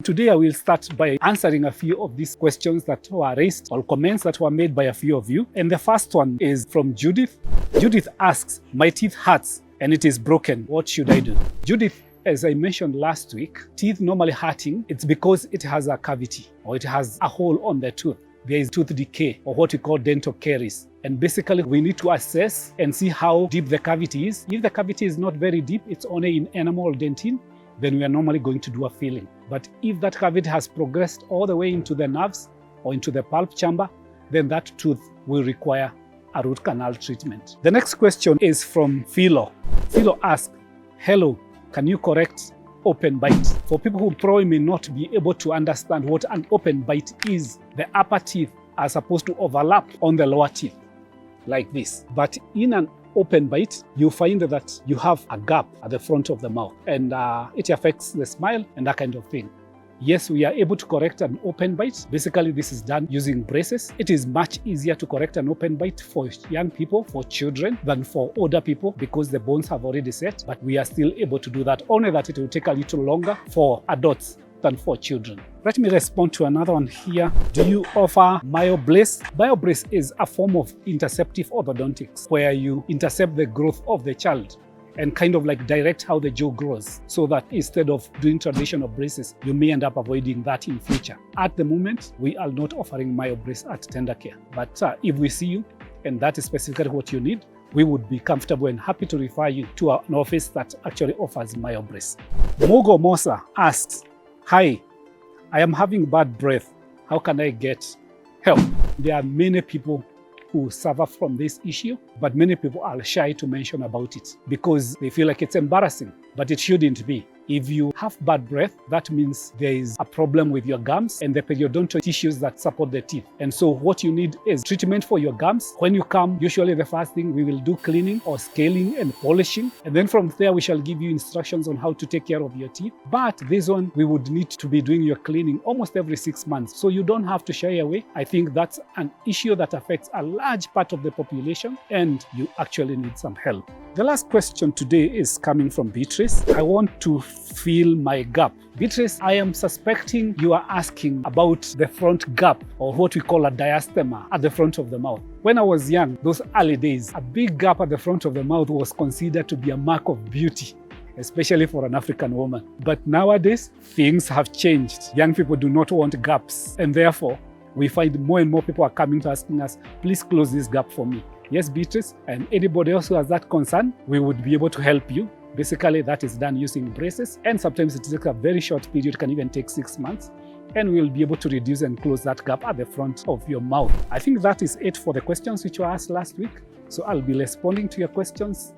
today I will start by answering a few of these questions that were raised or comments that were made by a few of you. And the first one is from Judith. Judith asks, my teeth hurts and it is broken. What should I do? Judith, as I mentioned last week, teeth normally hurting, it's because it has a cavity or it has a hole on the tooth. There is tooth decay or what we call dental caries. And basically we need to assess and see how deep the cavity is. If the cavity is not very deep, it's only in enamel dentin, then we are normally going to do a filling. But if that cavity has progressed all the way into the nerves or into the pulp chamber, then that tooth will require a root canal treatment. The next question is from Philo. Philo asks, hello, can you correct open bite? For people who probably may not be able to understand what an open bite is, the upper teeth are supposed to overlap on the lower teeth like this. But in an open bite, you find that you have a gap at the front of the mouth and it affects the smile and that kind of thing. Yes, we are able to correct an open bite. Basically, this is done using braces. It is much easier to correct an open bite for young people, for children, than for older people because the bones have already set, but we are still able to do that, only that it will take a little longer for adults than for children. Let me respond to another one here. Do you offer myobrace? Myobrace is a form of interceptive orthodontics where you intercept the growth of the child and kind of like direct how the jaw grows so that instead of doing traditional braces, you may end up avoiding that in future. At the moment, we are not offering myobrace at Tender Care, but if we see you and that is specifically what you need, we would be comfortable and happy to refer you to an office that actually offers myobrace. Mogo Mosa asks, hi, I am having bad breath. How can I get help? There are many people who suffer from this issue, but many people are shy to mention about it because they feel like it's embarrassing, but it shouldn't be. If you have bad breath, that means there is a problem with your gums and the periodontal tissues that support the teeth. And so what you need is treatment for your gums. When you come, usually the first thing we will do cleaning or scaling and polishing. And then from there, we shall give you instructions on how to take care of your teeth. But this one, we would need to be doing your cleaning almost every 6 months. So you don't have to shy away. I think that's an issue that affects a large part of the population and you actually need some help. The last question today is coming from Beatrice. I want to fill my gap. Beatrice, I am suspecting you are asking about the front gap or what we call a diastema at the front of the mouth. When I was young, those early days, a big gap at the front of the mouth was considered to be a mark of beauty, especially for an African woman. But nowadays, things have changed. Young people do not want gaps, and therefore, we find more and more people are coming to asking us, please close this gap for me. Yes, Beatrice, and anybody else who has that concern, we would be able to help you. Basically, that is done using braces, and sometimes it takes a very short period, it can even take 6 months, and we'll be able to reduce and close that gap at the front of your mouth. I think that is it for the questions which were asked last week. So I'll be responding to your questions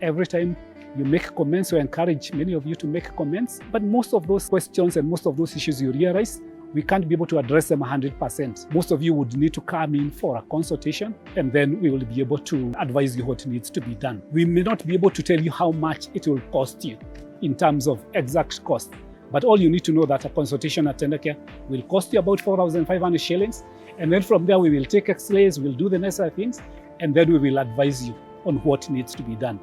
every time you make comments. We encourage many of you to make comments, but most of those questions and most of those issues you realize, we can't be able to address them 100%. Most of you would need to come in for a consultation and then we will be able to advise you what needs to be done. We may not be able to tell you how much it will cost you in terms of exact cost, but all you need to know that a consultation at Tender Care will cost you about 4,500 shillings. And then from there, we will take x-rays, we'll do the necessary things, and then we will advise you on what needs to be done.